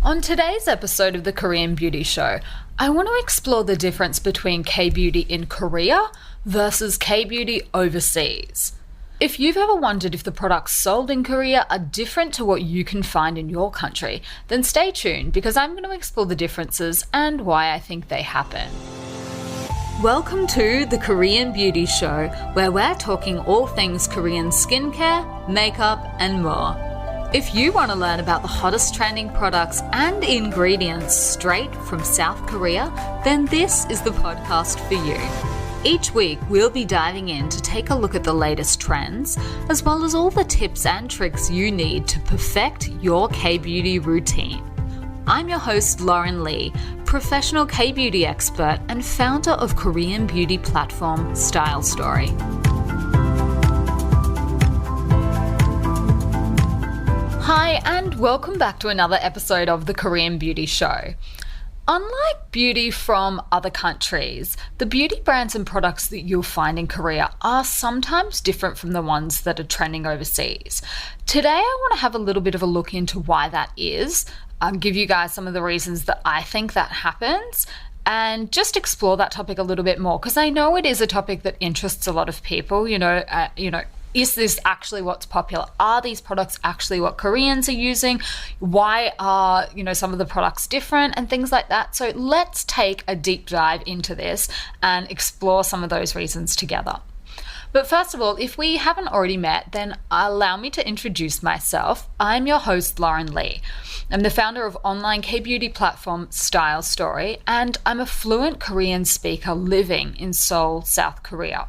On today's episode of the Korean Beauty Show, I want to explore the difference between K-beauty in Korea versus K-beauty overseas. If you've ever wondered if the products sold in Korea are different to what you can find in your country, then stay tuned because I'm going to explore the differences and why I think they happen. Welcome to the Korean Beauty Show, where we're talking all things Korean skincare, makeup, and more. If you want to learn about the hottest trending products and ingredients straight from South Korea, then this is the podcast for you. Each week, we'll be diving in to take a look at the latest trends, as well as all the tips and tricks you need to perfect your K-beauty routine. I'm your host, Lauren Lee, professional K-beauty expert and founder of Korean beauty platform Style Story. Hi, and welcome back to another episode of the Korean Beauty Show. Unlike beauty from other countries, the beauty brands and products that you'll find in Korea are sometimes different from the ones that are trending overseas. Today, I want to have a little bit of a look into why that is, give you guys some of the reasons that I think that happens, and just explore that topic a little bit more, because I know it is a topic that interests a lot of people. Is this actually what's popular? Are these products actually what Koreans are using? Why are, some of the products different and things like that? So let's take a deep dive into this and explore some of those reasons together. But first of all, if we haven't already met, then allow me to introduce myself. I'm your host, Lauren Lee. I'm the founder of online K-beauty platform Style Story, and I'm a fluent Korean speaker living in Seoul, South Korea.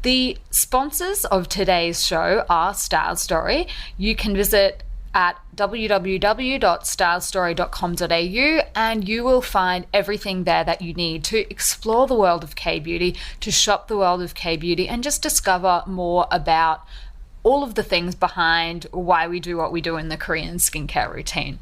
The sponsors of today's show are Style Story. You can visit at www.stylestory.com.au and you will find everything there that you need to explore the world of K-beauty, to shop the world of K-beauty, and just discover more about all of the things behind why we do what we do in the Korean skincare routine.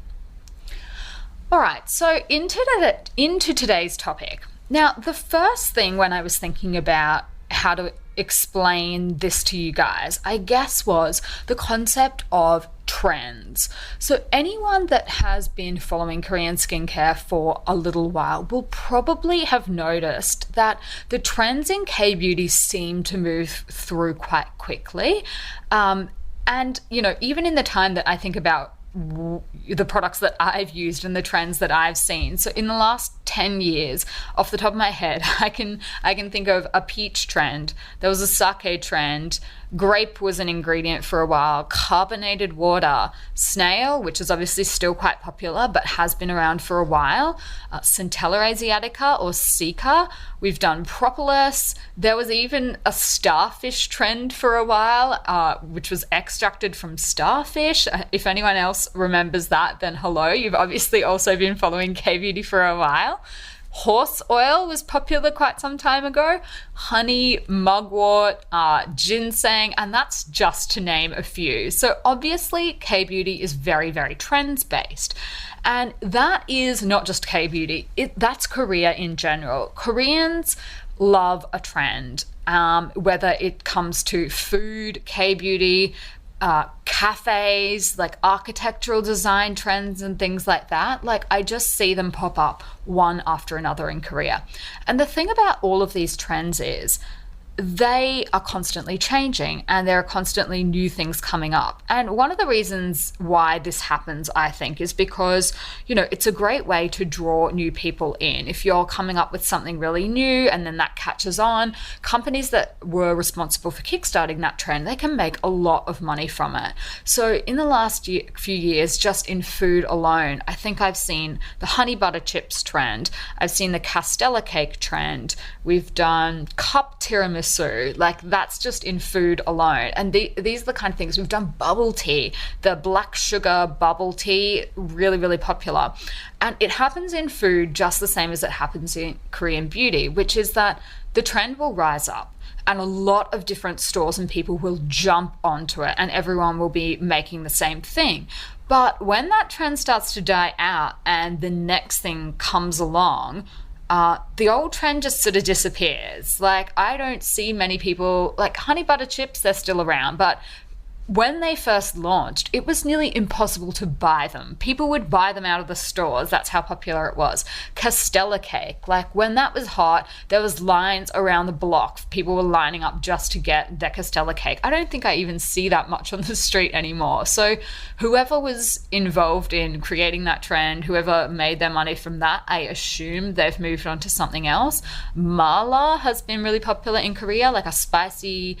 All right, so into today's topic. Now, the first thing when I was thinking about how to explain this to you guys, I guess, was the concept of trends. So anyone that has been following Korean skincare for a little while will probably have noticed that the trends in K-beauty seem to move through quite quickly. And, even in the time that I think about the products that I've used and the trends that I've seen. So in the last 10 years, off the top of my head, I can think of a peach trend. There was a sake trend. Grape was an ingredient for a while. Carbonated water. Snail, which is obviously still quite popular, but has been around for a while. Centella asiatica or Sika. We've done propolis. There was even a starfish trend for a while, which was extracted from starfish. If anyone else remembers that, then hello. You've obviously also been following K-beauty for a while. Horse oil was popular quite some time ago. Honey, mugwort, ginseng, and that's just to name a few. So obviously K-beauty is very, very trends-based. And that is not just K-beauty, that's Korea in general. Koreans love a trend, whether it comes to food, K-beauty, cafes, like architectural design trends and things like that. Like, I just see them pop up one after another in Korea. And the thing about all of these trends is they are constantly changing and there are constantly new things coming up. And one of the reasons why this happens, I think, is because, it's a great way to draw new people in. If you're coming up with something really new and then that catches on, companies that were responsible for kickstarting that trend, they can make a lot of money from it. So in the last few years, just in food alone, I think I've seen the honey butter chips trend. I've seen the Castella cake trend. We've done cup tiramisu. Like, that's just in food alone. And these are the kind of things. We've done bubble tea, the black sugar bubble tea, really, really popular. And it happens in food just the same as it happens in Korean beauty, which is that the trend will rise up and a lot of different stores and people will jump onto it and everyone will be making the same thing. But when that trend starts to die out and the next thing comes along, the old trend just sort of disappears. Like, I don't see many people, like honey butter chips, they're still around, but when they first launched, it was nearly impossible to buy them. People would buy them out of the stores. That's how popular it was. Castella cake, like when that was hot, there was lines around the block. People were lining up just to get their Castella cake. I don't think I even see that much on the street anymore. So whoever was involved in creating that trend, whoever made their money from that, I assume they've moved on to something else. Mala has been really popular in Korea, like a spicy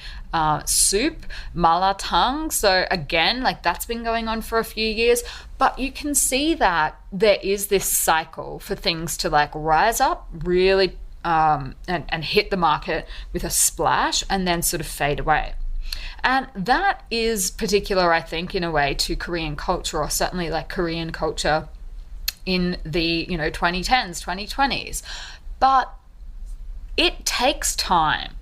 soup, mala tang. So again, like that's been going on for a few years, but you can see that there is this cycle for things to like rise up really and hit the market with a splash and then sort of fade away. And that is particular, I think, in a way to Korean culture, or certainly like Korean culture in the 2010s, 2020s. But it takes time,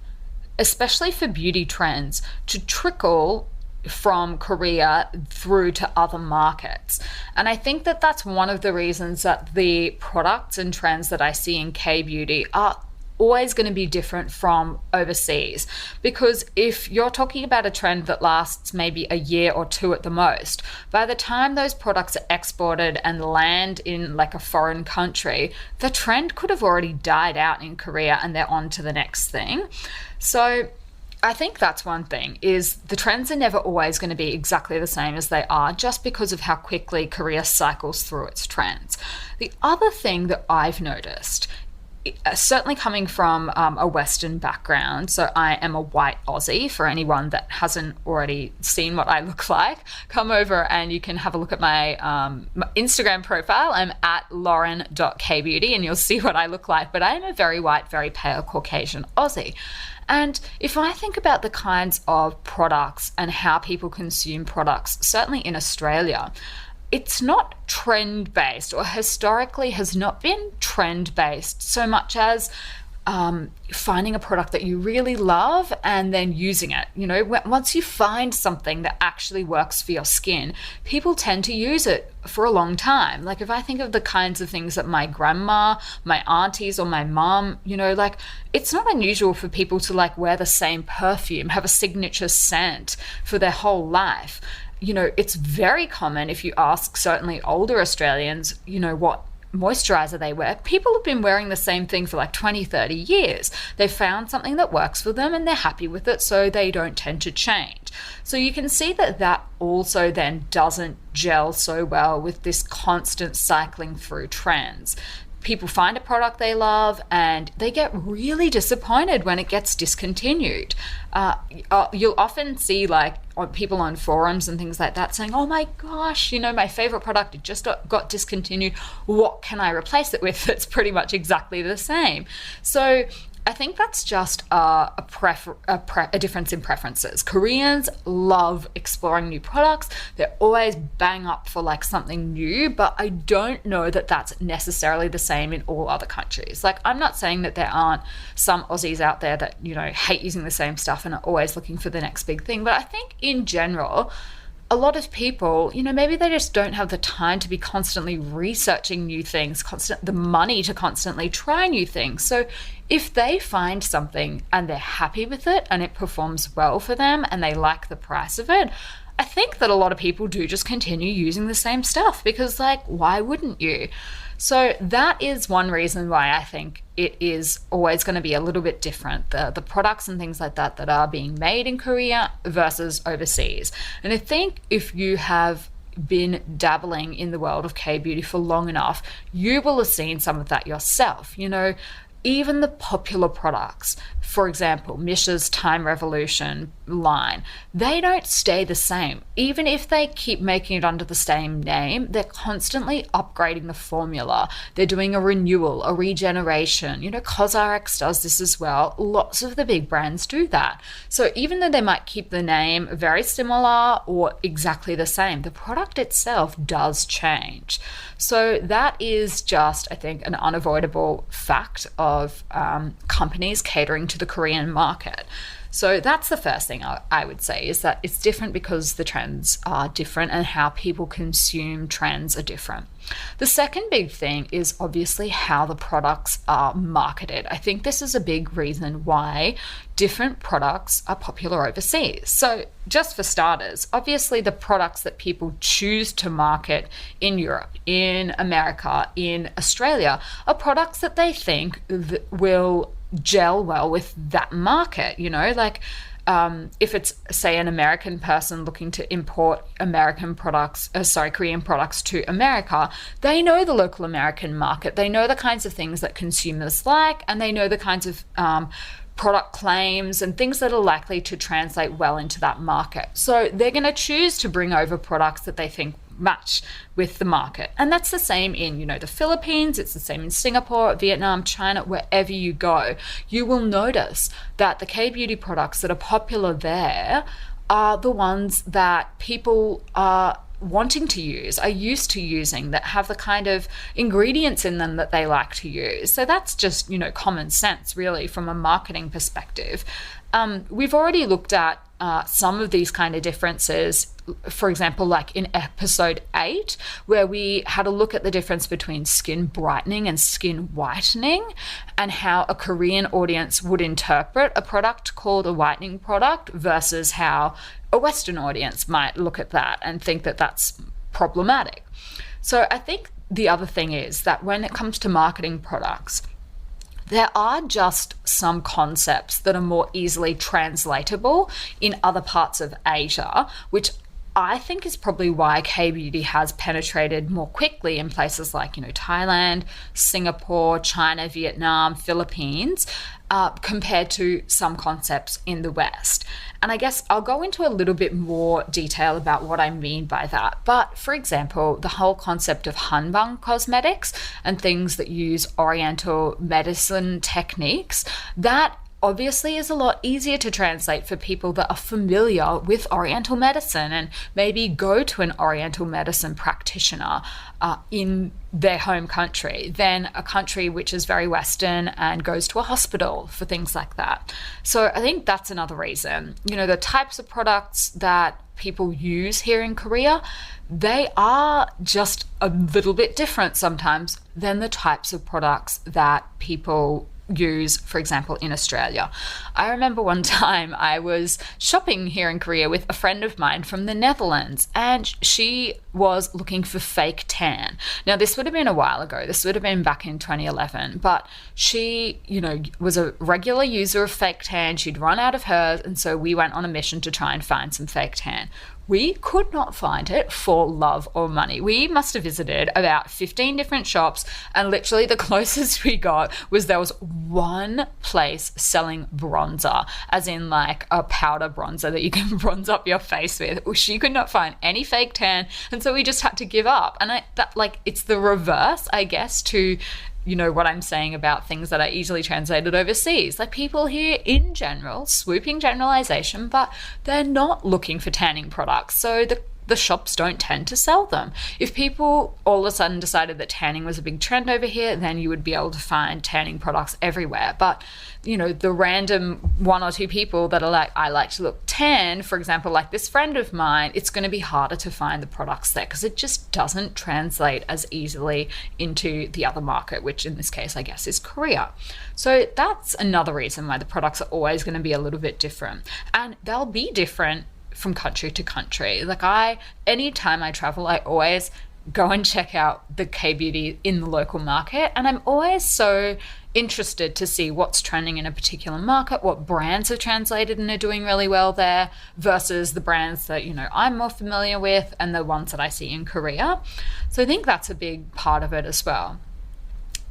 especially for beauty trends, to trickle from Korea through to other markets. And I think that that's one of the reasons that the products and trends that I see in K-beauty are always going to be different from overseas. Because if you're talking about a trend that lasts maybe a year or two at the most, by the time those products are exported and land in like a foreign country, the trend could have already died out in Korea and they're on to the next thing. So I think that's one thing, is the trends are never always going to be exactly the same as they are, just because of how quickly Korea cycles through its trends. The other thing that I've noticed, certainly coming from a Western background, so I am a white Aussie. For anyone that hasn't already seen what I look like, come over and you can have a look at my Instagram profile. I'm at lauren.kbeauty and you'll see what I look like. But I am a very white, very pale Caucasian Aussie. And if I think about the kinds of products and how people consume products, certainly in Australia, it's not trend-based, or historically has not been trend-based so much as finding a product that you really love and then using it. Once you find something that actually works for your skin, people tend to use it for a long time. Like if I think of the kinds of things that my grandma, my aunties, or my mom, like it's not unusual for people to like wear the same perfume, have a signature scent for their whole life. It's very common if you ask certainly older Australians, what moisturizer they wear. People have been wearing the same thing for like 20, 30 years. They've found something that works for them and they're happy with it, so they don't tend to change. So you can see that that also then doesn't gel so well with this constant cycling through trends. People find a product they love and they get really disappointed when it gets discontinued. You'll often see like people on forums and things like that saying, oh my gosh, my favorite product, it just got discontinued. What can I replace it with that's pretty much exactly the same? So I think that's just a difference in preferences. Koreans love exploring new products. They're always bang up for like something new, but I don't know that that's necessarily the same in all other countries. Like I'm not saying that there aren't some Aussies out there that, hate using the same stuff and are always looking for the next big thing. But I think in general, a lot of people, maybe they just don't have the time to be constantly researching new things, the money to constantly try new things. So if they find something and they're happy with it and it performs well for them and they like the price of it, I think that a lot of people do just continue using the same stuff because, like, why wouldn't you? So that is one reason why I think it is always going to be a little bit different, the products and things like that are being made in Korea versus overseas. And I think if you have been dabbling in the world of K-beauty for long enough, you will have seen some of that yourself. Even the popular products, for example, Mish's Time Revolution line, they don't stay the same. Even if they keep making it under the same name, they're constantly upgrading the formula. They're doing a renewal, a regeneration. CosRx does this as well. Lots of the big brands do that. So even though they might keep the name very similar or exactly the same, the product itself does change. So that is just, I think, an unavoidable fact of companies catering to the Korean market. So that's the first thing I would say, is that it's different because the trends are different and how people consume trends are different. The second big thing is obviously how the products are marketed. I think this is a big reason why different products are popular overseas. So just for starters, obviously the products that people choose to market in Europe, in America, in Australia are products that they think will gel well with that market, you know, like if it's, say, an American person looking to import Korean products to America, they know the local American market. They know the kinds of things that consumers like, and they know the kinds of product claims and things that are likely to translate well into that market. So they're going to choose to bring over products that they think match with the market. And that's the same in, you know, the Philippines, it's the same in Singapore, Vietnam, China, wherever you go. You will notice that the K-beauty products that are popular there are the ones that people are wanting to use, are used to using, that have the kind of ingredients in them that they like to use. So that's just, you know, common sense really from a marketing perspective. We've already looked at some of these kind of differences, for example, like in episode 8, where we had a look at the difference between skin brightening and skin whitening, and how a Korean audience would interpret a product called a whitening product versus how a Western audience might look at that and think that that's problematic. So I think the other thing is that when it comes to marketing products, there are just some concepts that are more easily translatable in other parts of Asia, which I think is probably why K-beauty has penetrated more quickly in places like, you know, Thailand, Singapore, China, Vietnam, Philippines, compared to some concepts in the West. And I guess I'll go into a little bit more detail about what I mean by that. But for example, the whole concept of Hanbang cosmetics and things that use Oriental medicine techniques, that obviously is a lot easier to translate for people that are familiar with Oriental medicine and maybe go to an Oriental medicine practitioner in their home country than a country which is very Western and goes to a hospital for things like that. So I think that's another reason. You know, the types of products that people use here in Korea, they are just a little bit different sometimes than the types of products that people use, for example, in Australia. I remember one time I was shopping here in Korea with a friend of mine from the Netherlands, and she was looking for fake tan. Now, this would have been a while ago. This would have been back in 2011, but she, you know, was a regular user of fake tan. She'd run out of hers, and so we went on a mission to try and find some fake tan. We could not find it for love or money. We must have visited about 15 different shops, and literally the closest we got was there was one place selling bronzer, as in like a powder bronzer that you can bronze up your face with. She could not find any fake tan, and so we just had to give up. And it's the reverse, I guess, to, you know, what I'm saying about things that are easily translated overseas. Like, people here in general, swooping generalization, but they're not looking for tanning products. So the shops don't tend to sell them. If people all of a sudden decided that tanning was a big trend over here, then you would be able to find tanning products everywhere. But, you know, the random one or two people that are like, I like to look tan, for example, like this friend of mine, it's going to be harder to find the products there because it just doesn't translate as easily into the other market, which in this case, I guess, is Korea. So that's another reason why the products are always going to be a little bit different. And they'll be different from country to country. Like, anytime I travel, I always go and check out the K-beauty in the local market, and I'm always so interested to see what's trending in a particular market, what brands have translated and are doing really well there versus the brands that, you know, I'm more familiar with and the ones that I see in Korea. So I think that's a big part of it as well.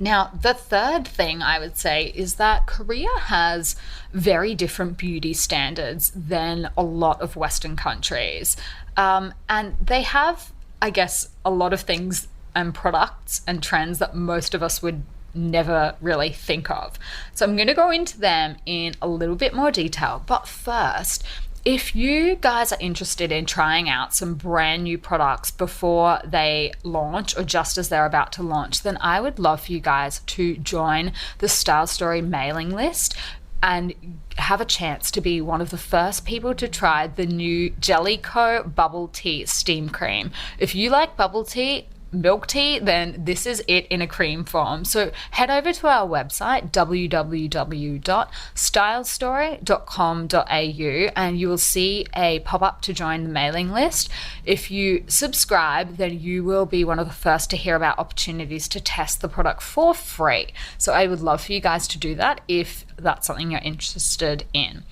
Now, the third thing I would say is that Korea has very different beauty standards than a lot of Western countries. And they have, I guess, a lot of things and products and trends that most of us would never really think of. So I'm going to go into them in a little bit more detail. But first, if you guys are interested in trying out some brand new products before they launch or just as they're about to launch, then I would love for you guys to join the Style Story mailing list. and have a chance to be one of the first people to try the new Jellicoe Bubble Tea Steam Cream. If you like bubble tea, milk tea, then this is it in a cream form. So head over to our website, www.stylestory.com.au, and you will see a pop-up to join the mailing list. If you subscribe, then you will be one of the first to hear about opportunities to test the product for free. So I would love for you guys to do that if that's something you're interested in.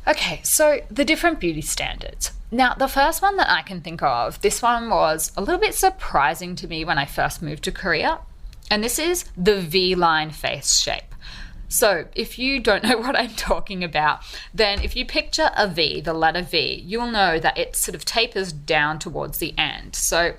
Okay, so the different beauty standards. Now, the first one that I can think of, this one was a little bit surprising to me when I first moved to Korea, and this is the V-line face shape. So if you don't know what I'm talking about, then if you picture a V, the letter V, you will know that it sort of tapers down towards the end. So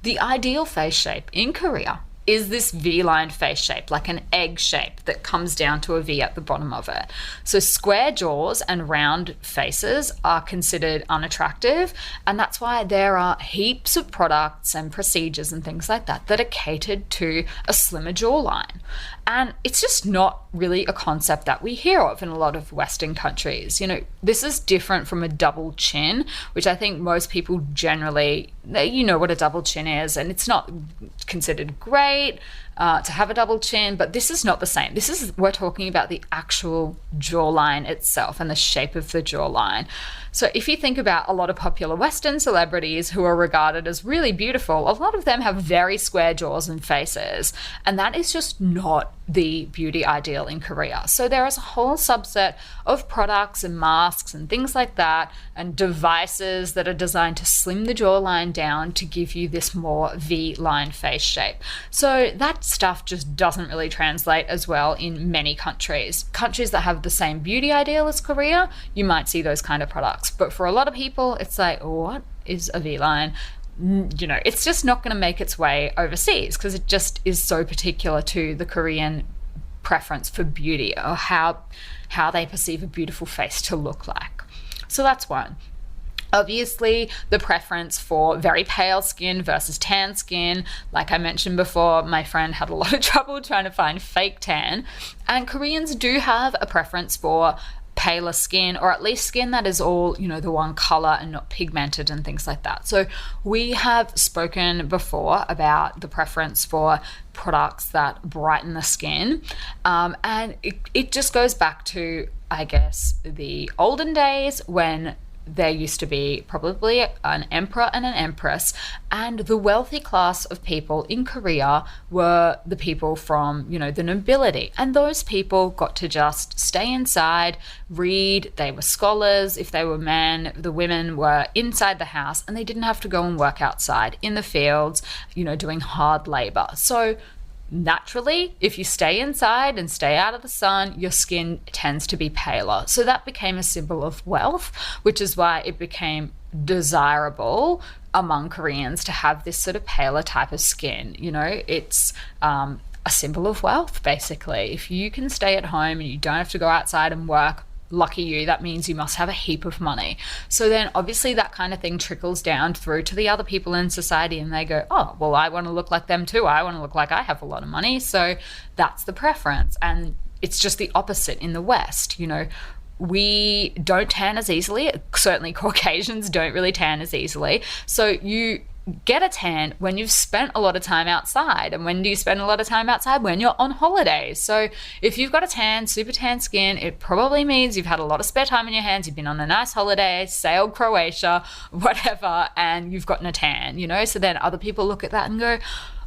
the ideal face shape in Korea is this V-line face shape, like an egg shape that comes down to a V at the bottom of it. So square jaws and round faces are considered unattractive, and that's why there are heaps of products and procedures and things like that that are catered to a slimmer jawline. And it's just not really a concept that we hear of in a lot of Western countries. You know, this is different from a double chin, which I think most people generally, you know what a double chin is, and it's not considered great to have a double chin, but this is not the same. We're talking about the actual jawline itself and the shape of the jawline. So if you think about a lot of popular Western celebrities who are regarded as really beautiful, a lot of them have very square jaws and faces, and that is just not the beauty ideal in Korea. So there is a whole subset of products and masks and things like that, and devices that are designed to slim the jawline down to give you this more V-line face shape. So that stuff just doesn't really translate as well in many countries. Countries that have the same beauty ideal as Korea, you might see those kind of products. But for a lot of people, it's like, what is a V-line? You know, it's just not going to make its way overseas because it just is so particular to the Korean preference for beauty, or how they perceive a beautiful face to look like. So that's one. Obviously, the preference for very pale skin versus tan skin. Like I mentioned before, my friend had a lot of trouble trying to find fake tan. And Koreans do have a preference for paler skin, or at least skin that is all, you know, the one color and not pigmented and things like that. So we have spoken before about the preference for products that brighten the skin. And it just goes back to, I guess, the olden days when there used to be probably an emperor and an empress, and the wealthy class of people in Korea were the people from, you know, the nobility. And those people got to just stay inside, read, they were scholars. If they were men, the women were inside the house, and they didn't have to go and work outside in the fields, you know, doing hard labor. So naturally, if you stay inside and stay out of the sun, your skin tends to be paler. So that became a symbol of wealth, which is why it became desirable among Koreans to have this sort of paler type of skin. You know, it's a symbol of wealth, basically. If you can stay at home and you don't have to go outside and work, lucky you, that means you must have a heap of money. So then obviously that kind of thing trickles down through to the other people in society, and they go, oh, well, I want to look like them too. I want to look like I have a lot of money. So that's the preference. And it's just the opposite in the West. You know, we don't tan as easily. Certainly Caucasians don't really tan as easily. So you get a tan when you've spent a lot of time outside. And when do you spend a lot of time outside? When you're on holidays. So if you've got a tan, super tan skin, it probably means you've had a lot of spare time in your hands, you've been on a nice holiday, sailed Croatia, whatever, and you've gotten a tan, you know? So then other people look at that and go,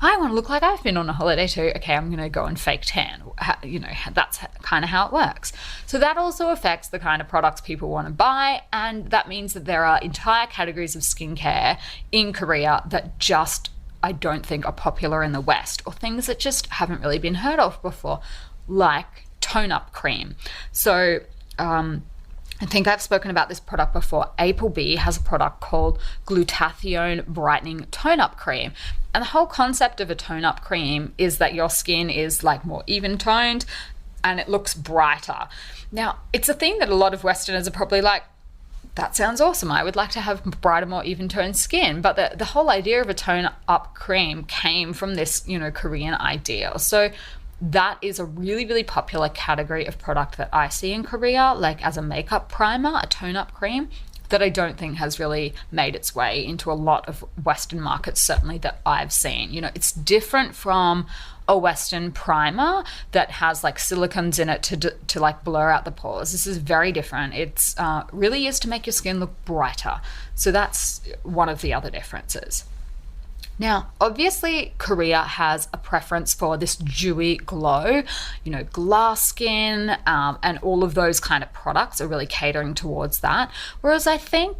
I want to look like I've been on a holiday too. Okay, I'm going to go and fake tan. You know, that's kind of how it works. So that also affects the kind of products people want to buy. And that means that there are entire categories of skincare in Korea that just, I don't think, are popular in the West, or things that just haven't really been heard of before, like tone-up cream. So, I think I've spoken about this product before. Applebee has a product called Glutathione Brightening Tone-Up Cream. And the whole concept of a tone-up cream is that your skin is like more even-toned and it looks brighter. Now, it's a thing that a lot of Westerners are probably like, that sounds awesome. I would like to have brighter, more even-toned skin. But the whole idea of a tone-up cream came from this, you know, Korean ideal. So that is a really, really popular category of product that I see in Korea, like as a makeup primer, a tone-up cream, that I don't think has really made its way into a lot of Western markets, certainly that I've seen. You know, it's different from a Western primer that has like silicones in it to like blur out the pores. This is very different. It's really is to make your skin look brighter. So that's one of the other differences. Now, obviously, Korea has a preference for this dewy glow, you know, glass skin, and all of those kind of products are really catering towards that. Whereas I think,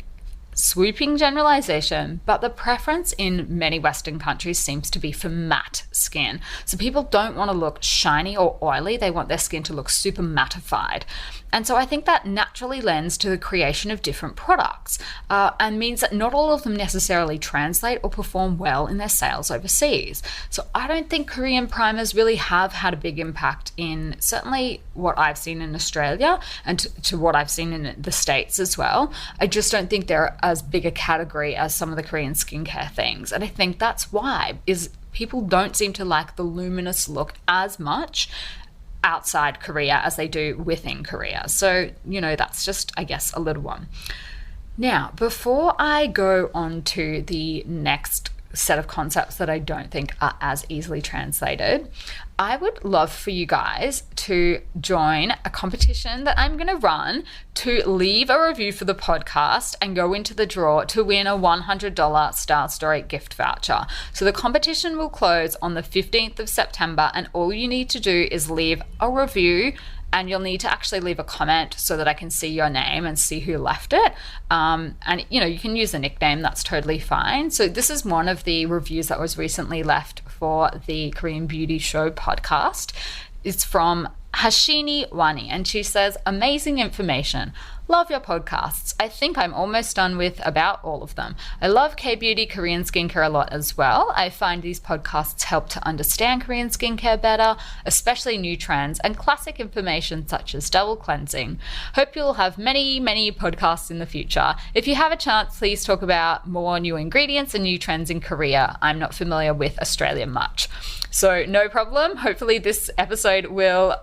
swooping generalization, but the preference in many Western countries seems to be for matte skin. So people don't want to look shiny or oily. They want their skin to look super mattified. And so I think that naturally lends to the creation of different products, and means that not all of them necessarily translate or perform well in their sales overseas. So I don't think Korean primers really have had a big impact in certainly what I've seen in Australia and to what I've seen in the States as well. I just don't think they're as big a category as some of the Korean skincare things. And I think that's why, is people don't seem to like the luminous look as much outside Korea as they do within Korea. So, you know, that's just, I guess, a little one. Now, before I go on to the next set of concepts that I don't think are as easily translated, I would love for you guys to join a competition that I'm going to run to leave a review for the podcast and go into the draw to win a $100 Style Story gift voucher. So the competition will close on the 15th of September, and all you need to do is leave a review, and you'll need to actually leave a comment so that I can see your name and see who left it. And, you know, you can use a nickname, that's totally fine. So this is one of the reviews that was recently left for the Korean Beauty Show podcast. It's from Hashini Wani, and she says, amazing information. Love your podcasts. I think I'm almost done with about all of them. I love K-beauty, Korean skincare a lot as well. I find these podcasts help to understand Korean skincare better, especially new trends and classic information such as double cleansing. Hope you'll have many, many podcasts in the future. If you have a chance, please talk about more new ingredients and new trends in Korea. I'm not familiar with Australia much. So no problem. Hopefully this episode will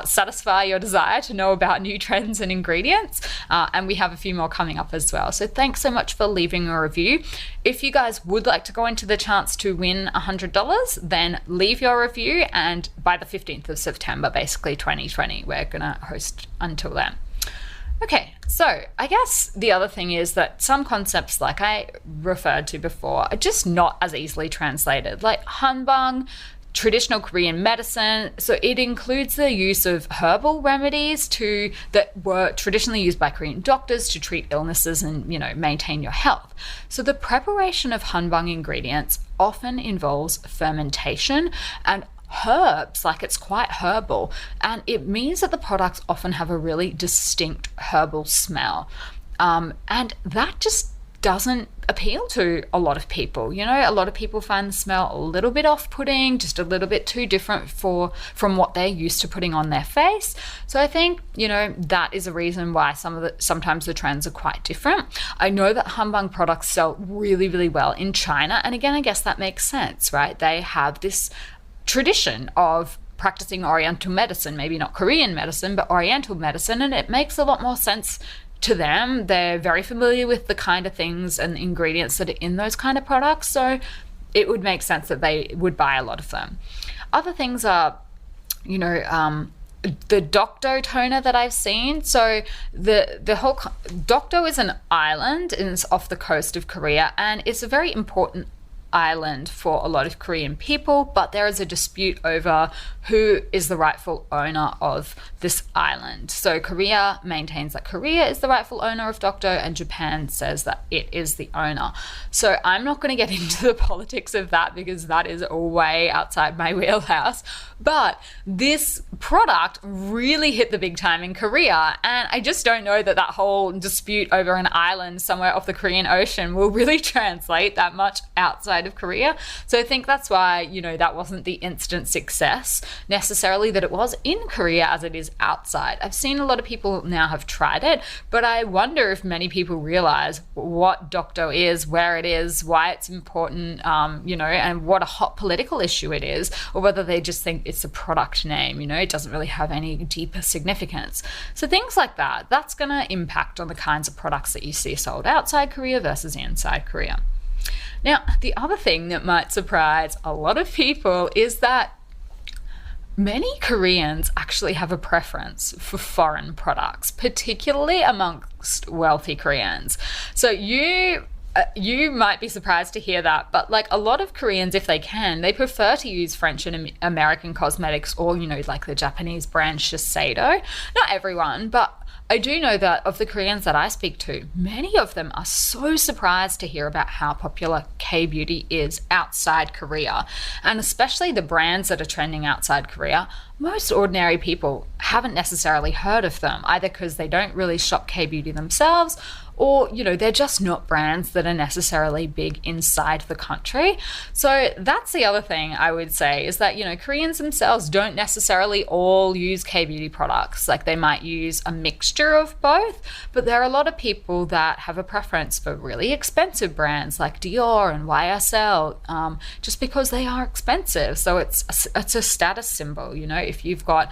satisfy your desire to know about new trends and ingredients, and we have a few more coming up as well. So thanks so much for leaving a review. If you guys would like to go into the chance to win $100, then leave your review, and by the 15th of September, basically 2020, we're gonna host until then. Okay, so I guess the other thing is that some concepts, like I referred to before, are just not as easily translated, like Hanbang, traditional Korean medicine. So it includes the use of herbal remedies that were traditionally used by Korean doctors to treat illnesses and, you know, maintain your health. So the preparation of Hanbang ingredients often involves fermentation and herbs, like it's quite herbal, and it means that the products often have a really distinct herbal smell, and that just doesn't appeal to a lot of people. You know, a lot of people find the smell a little bit off-putting, just a little bit too different from what they're used to putting on their face. So I think, you know, that is a reason why sometimes the trends are quite different. I know that Hanbang products sell really, really well in China, and again, I guess that makes sense, right? They have this tradition of practicing Oriental medicine, maybe not Korean medicine, but Oriental medicine, and it makes a lot more sense to them. They're very familiar with the kind of things and ingredients that are in those kind of products, so it would make sense that they would buy a lot of them. Other things are, you know, the Dokdo toner that I've seen. So the whole Dokdo is an island and it's off the coast of Korea, and it's a very important island for a lot of Korean people, but there is a dispute over who is the rightful owner of this island. So Korea maintains that Korea is the rightful owner of Dokdo, and Japan says that it is the owner. So I'm not going to get into the politics of that because that is way outside my wheelhouse. But this product really hit the big time in Korea, and I just don't know that whole dispute over an island somewhere off the Korean Ocean will really translate that much outside of Korea. So I think that's why, that wasn't the instant success necessarily that it was in Korea as it is outside. I've seen a lot of people now have tried it, but I wonder if many people realize what Dokdo is, where it is, why it's important, and what a hot political issue it is, or whether they just think it's a product name, it doesn't really have any deeper significance. So things like that, that's going to impact on the kinds of products that you see sold outside Korea versus inside Korea. Now, the other thing that might surprise a lot of people is that many Koreans actually have a preference for foreign products, particularly amongst wealthy Koreans. So you might be surprised to hear that, but like a lot of Koreans, if they can, they prefer to use French and American cosmetics, or, like the Japanese brand Shiseido. Not everyone, but I do know that of the Koreans that I speak to, many of them are so surprised to hear about how popular K-beauty is outside Korea. And especially the brands that are trending outside Korea, most ordinary people haven't necessarily heard of them, either because they don't really shop K-beauty themselves, or, they're just not brands that are necessarily big inside the country. So that's the other thing I would say is that, Koreans themselves don't necessarily all use K-beauty products. Like they might use a mixture of both, but there are a lot of people that have a preference for really expensive brands like Dior and YSL, just because they are expensive. So it's a status symbol, if you've got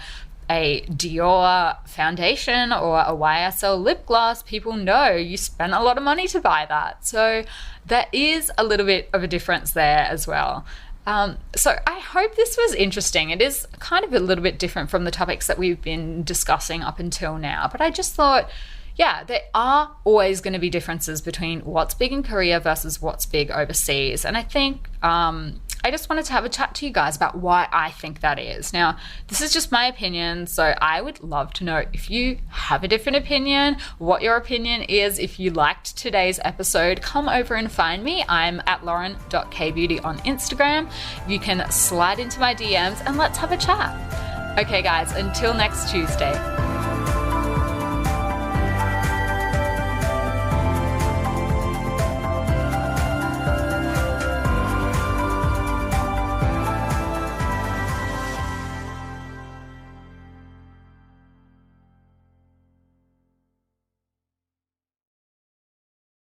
a Dior foundation or a YSL lip gloss, people know you spent a lot of money to buy that. So there is a little bit of a difference there as well. So I hope this was interesting. It is kind of a little bit different from the topics that we've been discussing up until now, but I just thought, there are always going to be differences between what's big in Korea versus what's big overseas. And I think I just wanted to have a chat to you guys about why I think that is. Now, this is just my opinion, so I would love to know if you have a different opinion, what your opinion is. If you liked today's episode, come over and find me. I'm at lauren.kbeauty on Instagram. You can slide into my DMs and let's have a chat. Okay, guys, until next Tuesday.